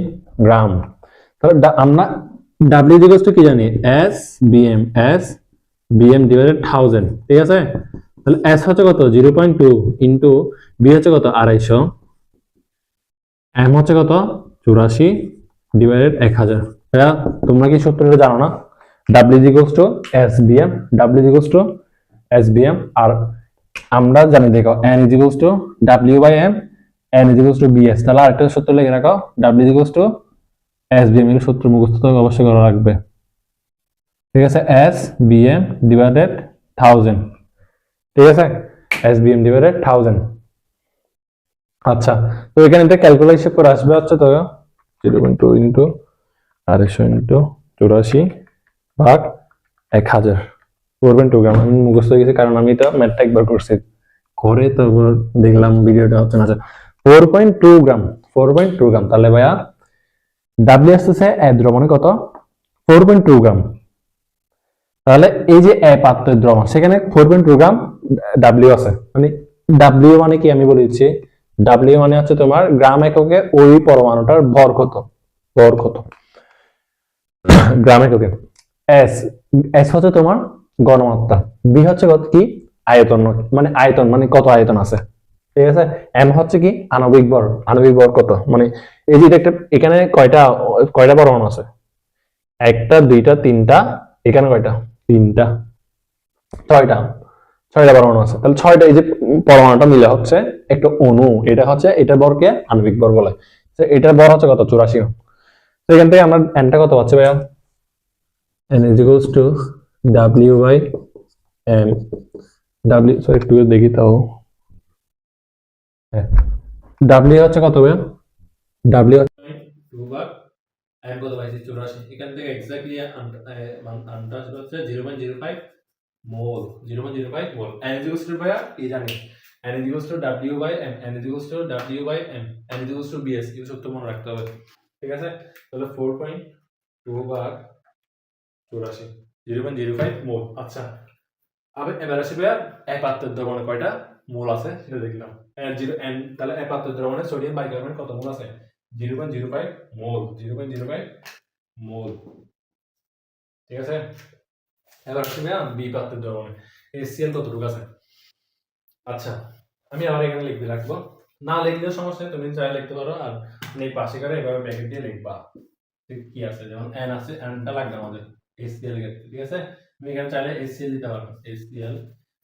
গ্রাম। তাহলে আমরা ডাব্লিউ ইকুয়ালস টু কি জানি, এস বিএম ডিভাইডেড 1000, ঠিক আছে। তাহলে এস হচ্ছে কত 0.2 ইন্টু বি হচ্ছে কত 250, এম হচ্ছে কত 84 ডিভাইডেড 1000। ভাইয়া তোমরা কি সূত্রটা জানো না? ডাব্লিউ ইকুয়ালস টু এসবিএম, আর আমরা জানি দেখো N equals to W by M, N equals to BS. তাহলে আরেকটা সূত্র লিখে রাখো, ডাব্লিউ ইকুয়ালস টু এসবিএম এর সূত্র মুখস্থ তো অবশ্যই করা রাখবে, ঠিক আছে। এসবিএম ডিভাইডেড 1000, ঠিক আছে, এসবিএম ডিভাইডেড 1000। আচ্ছা তো এখানে এটা ক্যালকুলেট হিসেব করে আসবে হচ্ছে তো 0.2 ইন্টু 250 ইন্টু 84 ভাগ 1000, 4.2 গ্রাম। আমি মুখস্থ হয়ে গেছে কারণ আমি এটা ম্যাথটা একবার করছি, করে তারপর দেখলাম ভিডিওটা হচ্ছে না। 4.2 গ্রাম, 4.2 গ্রাম। তাহলে ভাইয়া ডাব্লিউ আসতেছে দ্রবণে কত 4.2 গ্রাম। তাহলে এই যে পাত্রের দ্রবণ সেখানে 4.2 গ্রাম ডাব্লিউ আছে, মানে ডাব্লিউ মানে কি আমি বলে দিচ্ছি, ডাব্লিউ মানে হচ্ছে তোমার গ্রাম এককে ওই পরমাণুটার ভর কত, গ্রাম এককে। এস এস হচ্ছে তোমার ঘনমাত্রা, বি হচ্ছে কত কি আয়তন, মানে আয়তন মানে কত আয়তন আছে, ঠিক আছে। এম হচ্ছে কি আণবিক ভর কত, মানে এই যে একটা এখানে কয়টা পরমাণু আছে, 1টা 2টা 3টা, এখানে কয়টা 3টা 6টা 6টা পরমাণু আছে, তাহলে 6টা এই যে পরমাণুটা মিলে হচ্ছে একটা অণু, এটা হচ্ছে এটার ভরকে আণবিক ভর বলে। তো এটার ভর হচ্ছে কত, 84। তো এখান থেকে আমরা nটা কত পাচ্ছি ভাইয়া, n is equals to w by m, w sorry একটু দেখি তাও, হ্যাঁ w হচ্ছে কত ভাইয়া, w হচ্ছে 2 বার n কত পাইছি 84, এখান থেকে এক্স্যাক্টলি আনটা হচ্ছে 0.05 মোল, 0.05 মোল। n is equals to ভাইয়া কি জানি, n is equals to w by m, n is equals to w by m, n is equals to bs, এই সূত্র মনে রাখতে হবে, ঠিক আছে। তাহলে 4.2 বার 84, 0.05 মোল। আচ্ছা এবার আসি ভাইয়া এক পাত্রের দ্রবণে কয়টা মোল আছে সেটা দেখলাম। n তাহলে এক পাত্রের দ্রবণে সোডিয়াম বাইকার্বনেট কত মোল আছে, 0.05 মোল, 0.05 মোল, ঠিক আছে। এবার আসি ভাইয়া বি পাত্রের দ্রবণে HCl কতটুকু আছে। আচ্ছা আমি আবার এখানে লিখতে রাখবো, না লিখলেও সমস্যা নেই, তুমি চাই লিখতে পারো, আর এই পাশে করে এভাবে ব্র্যাকেট দিয়ে লিখবা কি আছে, যেমন n আছে, nটা লাগবে আমাদের HCl এর ক্ষেত্রে, ঠিক আছে। তুমি এখানে চাইলে HCl দিতে পারো, HCl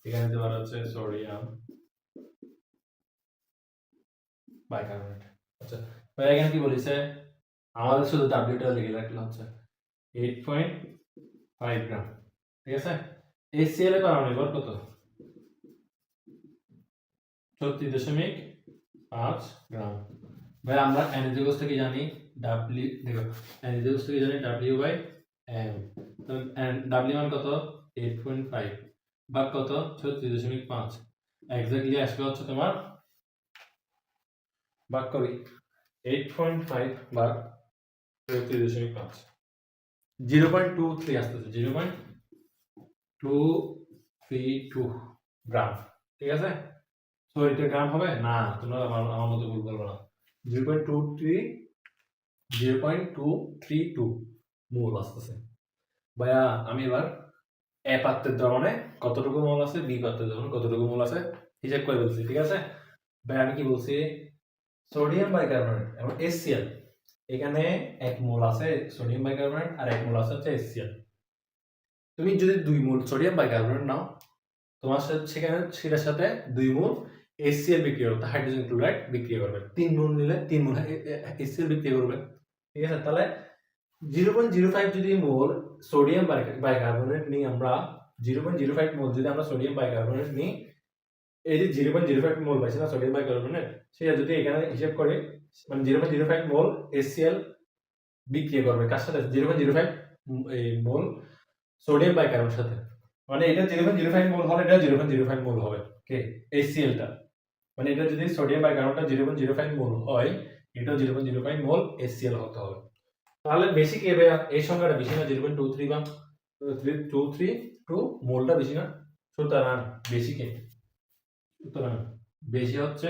এখানে দিতে পারো হচ্ছে সোডিয়াম বাইকার্বনেট। আচ্ছা ভাই এখানে কি বলেছে, আমাদের শুধু W টা লিখে রাখলে হচ্ছে 8.5 গ্রাম, ঠিক আছে। HCl এর পারমাণবিক ভর কত, 34.5 গ্রাম। ভাই আমরা n এর যোগস্থ কি জানি, w দেখো n এর যোগস্থ কি জানি w বাই m, তো w মান কত 8.5 ভাগ কত 36.5, এক্স্যাক্টলি আসবে হচ্ছে তোমার ভাগ করি 8.5 ভাগ 36.5, 0.23 আসতেছে, 0.232 গ্রাম, ঠিক আছে। তো এটা গ্রাম হবে না, তোমরা আমার মতো ভুল করবে না, 0.232 মোল আসতেছে। ভাইয়া আমি এবার এ পাত্রের দ্রবণে কতটুকু মোল আছে, বি পাত্রের দ্রবণে কতটুকু মোল আছে হিসাব করে বলছি, ঠিক আছে। ভাই আমি কি বলছি, সোডিয়াম বাইকার্বনেট এবং HCl, এখানে 1 মোল আছে সোডিয়াম বাইকার্বনেট আর 1 মোল আছে হচ্ছে HCl। তুমি যদি 2 মোল সোডিয়াম বাইকার্বনেট নাও, তোমার সাথে সেখানে সেটার সাথে 2 মোল HCl বিক্রিয়া করবে, হাইড্রোজেন ক্লোরাইড বিক্রিয়া করবে, 3 মোল নিলে 3 মোল HCl বিক্রিয়া করবে, ঠিক আছে। তাহলে 0.05 যদি মোল সোডিয়াম বাইকার্বনেট নিই আমরা, 0.05 মোল যদি আমরা সোডিয়াম বাইকার্বনেট নিই, এই যে 0.05 মোল পাইছি না সোডিয়াম বাইকার্বনেট, সেটা যদি এখানে হিসাব করে মানে 0.05 মোল HCl বিক্রিয়া করবে কার সাথে, 0.05 মোল সোডিয়াম বাইকার্বনেটের সাথে, মানে এটা 0.05 মোল হলে এটা 0.05 মোল হবে কে HCl টা, মানে এটা যদি সোডিয়াম বাইকার্বনেটটা 0.05 মোল হয়, এটা 0.05 মোল HCl হতে হবে। তাহলে বেশি কি হবে, এই সংখ্যাটা বেশি না, 0.23 বা 232 মোলটা বেশি না, সুতরাং বেশি কে, সুতরাং বেশি হচ্ছে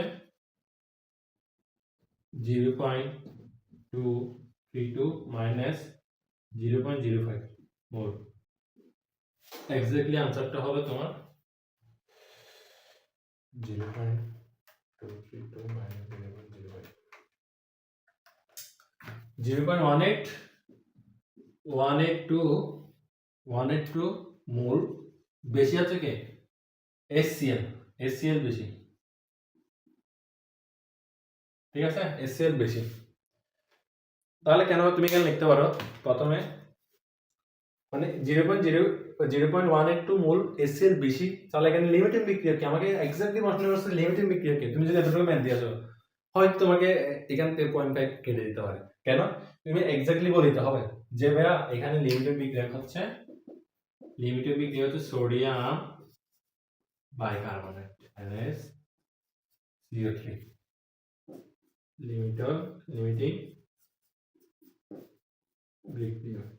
0.232 মাইনাস 0.05 মোল, এক্স্যাক্টলি আনসারটা হবে তোমার 0.232 মাইনাস 0.182 মোল বেশি আছে কে, HCl বেশি, ঠিক আছে, HCl বেশি। তাহলে কেন তুমি এখানে লিখতে পারো প্রথমে মানে 0.182 মোল HCl বেশি, তাহলে এখানে লিমিটিং বিক্রিয়া কি, আমাকে এক্স্যাক্টলি প্রশ্ন করছে লিমিটিং বিক্রিয়া কি, তুমি যদি এতটুকু ম্যাথ দিয়েছো হয়তো তোমাকে এখান থেকে 0.5 কেটে দিতে পারে, কেন তুমি এক্স্যাক্টলি বলে দিতে হবে যে ভাইয়া এখানে লিমিটিং বিক্রিয়া হচ্ছে সোডিয়াম বাইকার্বনেট NaCO3, লিমিটিং বিক্রিয়ক,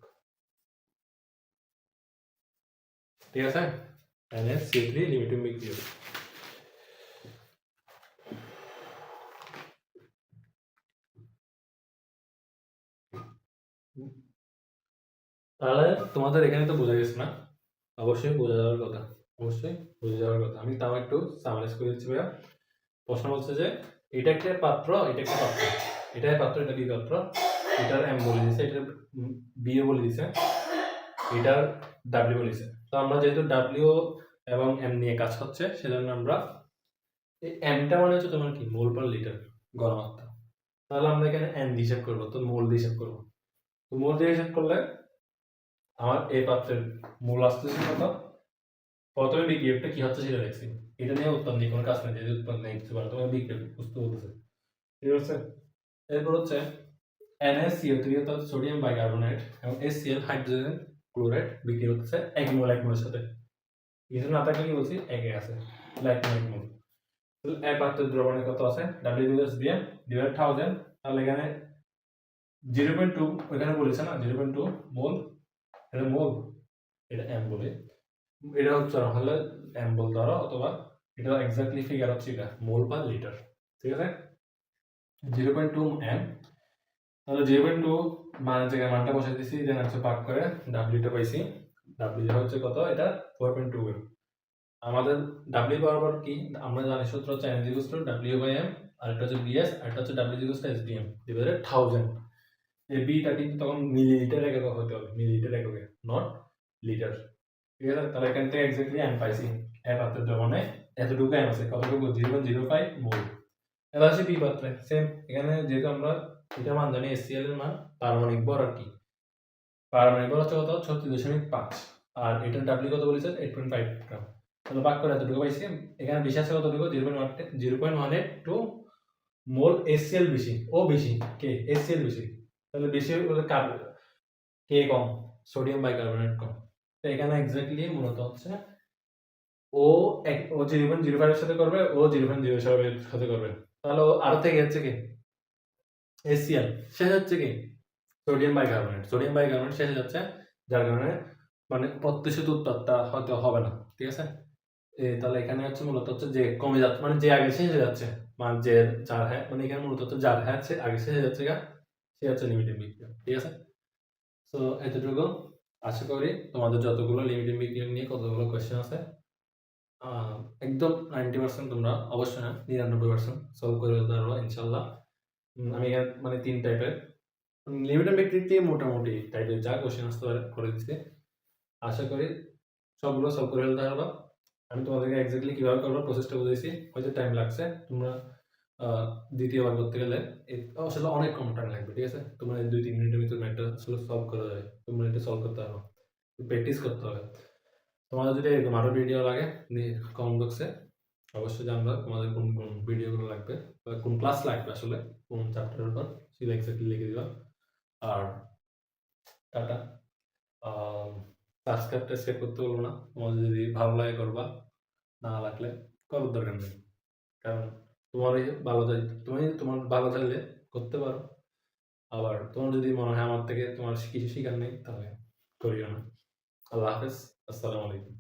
ঠিক আছে, NaCO3 লিমিটিং বিক্রিয়ক। তাহলে তোমাদের এখানে তো বোঝা গেছে না, অবশ্যই বোঝা যাওয়ার কথা, আমি তাও একটু সামারাইজ করে দিচ্ছি ভাইয়া। প্রশ্ন বলছে যে এটা একটা পাত্র, এটা একটা পাত্র, এটা পাত্র, এটা বি পাত্র, এটার M বলে দিয়েছে, এটার B বলে দিয়েছে, এটার W বলে দিয়েছে। তো আমরা যেহেতু W এবং এম নিয়ে কাজ হচ্ছে, সেজন্য আমরা এই এমটা মানে হচ্ছে তোমার কি মোল পার লিটার ঘনমাত্রা। তাহলে আমরা এখানে এন দিয়ে হিসাব করবো, তো মোল দিয়ে হিসাব করবো। তো মোল দিয়ে হিসাব করলে আমার এই পাত্রের মোল আসতেছে কত। প্রথমে বিক্রিয়কটা কি হচ্ছে সেটা দেখছি, এটা নিয়ে উৎপাদন নিয়ে কোনো কাজ নেই, যেহেতু উৎপাদন নেই কিছু পারে তোমার বিক্রিয়ক বুঝতে বলতেছে, ঠিক আছে। এরপর হচ্ছে NaCO3 অর্থাৎ সোডিয়াম বাইকার্বনেট এবং HCl হাইড্রোজেন ক্লোরাইড বিক্রিয়া হচ্ছে এক মোল এক মোলের সাথে। কিছু না থাকলে কি বলছি একে আছে, এক মোল এক মোল। এক পাত্রের দ্রবণের কত আছে WSBM ডিভাইড 1000, তাহলে এখানে 0.2 ওখানে বলেছে না 0.2 মোল, এটা মোল, এটা এম বলে, এটা হচ্ছে হলে এম বল ধরো, অথবা এটা এক্স্যাক্টলি ফিগার হচ্ছে এটা মোল পার লিটার, ঠিক আছে। 0.2 এম, তাহলে 0.2 মানে জায়গায় মানটা বসাই দিছি, দেন হচ্ছে ভাগ করে ডাব্লিউটা পাইছি, ডাব্লিউ হচ্ছে কত, এটা 4.2 এম। আমাদের ডাব্লিউ বরাবর কি আমরা জানি সূত্র হচ্ছে N equals to W by M, আর এটা হচ্ছে বিএস, আর এটা হচ্ছে W equals to SDM divided 1000। এই বিটা কিন্তু তখন মিলিলিটার এককে হতে হবে, মিলিলিটার এককে, নট লিটার, ঠিক আছে। তাহলে এখান থেকে এক্স্যাক্টলি এম পাইছি, এক পাত্রের দ্রবণে এতটুকু এম আছে, কতটুকু 0.05 মোল। এবার আসি বি পাত্রে, সেম এখানে যেহেতু আমরা এটা মান জানি HCl এর মান, পারমাণবিক ভর আর কি, পারমাণবিক ভর হচ্ছে কত 36.5, আর এটার ডাব্লিউ কত বলেছে 8.5 গ্রাম, তাহলে ভাগ করে এতটুকু পাইছি। এখানে বেশি আছে কতটুকু 0.182 মোল, HCl বেশি, ও বেশি কে HCl বেশি, তাহলে বেশি হলে কার কে কম, সোডিয়াম বাইকার্বনেট কম। তো এখানে এক্স্যাক্টলি মূলত হচ্ছে ও ও 0.05 এর সাথে করবে, ও 0.07 এর সাথে করবে, তাহলে ও আরো থেকে হচ্ছে কি HCl শেষ হচ্ছে কি সোডিয়াম বাইকার্বনেট, সোডিয়াম বাইকার্বনেট শেষ হয়ে যাচ্ছে, যার কারণে মানে প্রত্যাশিত উৎপাদটা হয়তো হবে না, ঠিক আছে। তাহলে এখানে হচ্ছে মূলত হচ্ছে যে কমে যাচ্ছে, মানে যে আগে শেষ হয়ে যাচ্ছে, মানে যে যার হ্যাঁ, মানে এখানে মূলত হচ্ছে যার হ্যাঁ আগে শেষ হয়ে যাচ্ছে গা, সে হচ্ছে লিমিটিং বিক্রিয়া, ঠিক আছে। তো এতটুকু, আশা করি তোমাদের যতগুলো লিমিটিং বিক্রিয়া নিয়ে কতগুলো কোয়েশ্চেন আছে একদম 90% তোমরা অবশ্যই না 99% সলভ করে ফেলতে পারবো ইনশাল্লাহ। আমি এখানে মানে 3 টাইপের লিমিটেড ব্যক্তিত্বে মোটামুটি টাইপের যা কোশ্চেন আসতে পারে করে দিচ্ছে, আশা করি সবগুলো সলভ করে ফেলতে পারবা। আমি তোমাদেরকে এক্স্যাক্টলি কিভাবে করবো প্রসেসটা বুঝেছি, হয়তো টাইম লাগছে, তোমরা দ্বিতীয়বার করতে গেলে আসলে অনেক কম টাইম লাগবে, ঠিক আছে। তোমরা 2-3 মিনিটের ভিতরে ম্যাথটা আসলে সলভ করা যায়, তোমরা এটা সলভ করতে পারো, প্র্যাকটিস করতে হবে। তোমাদের যদি এরকম আরো ভিডিও লাগে কমেন্ট বক্সে অবশ্যই জানবা তোমাদের কোন কোন ভিডিওগুলো লাগবে বা কোন ক্লাস লাগবে, আসলে কোন চ্যাপ্টারের উপর সেটা এক্স্যাক্টলি লিখে দিবা। আর টাটা, সাবস্ক্রাইব টাবস্ক্রাইব করতে বলবো না, তোমাদের যদি ভালো লাগে করবা, না লাগলে করার দরকার নেই, কারণ তোমারই ভালো চাই, তুমি তোমার ভালো চাইলে করতে পারো, আবার তোমার যদি মনে হয় আমার থেকে তোমার কিছু শিখার নেই তাহলে করিও না। আল্লাহ হাফেজ, আসসালামু আলাইকুম।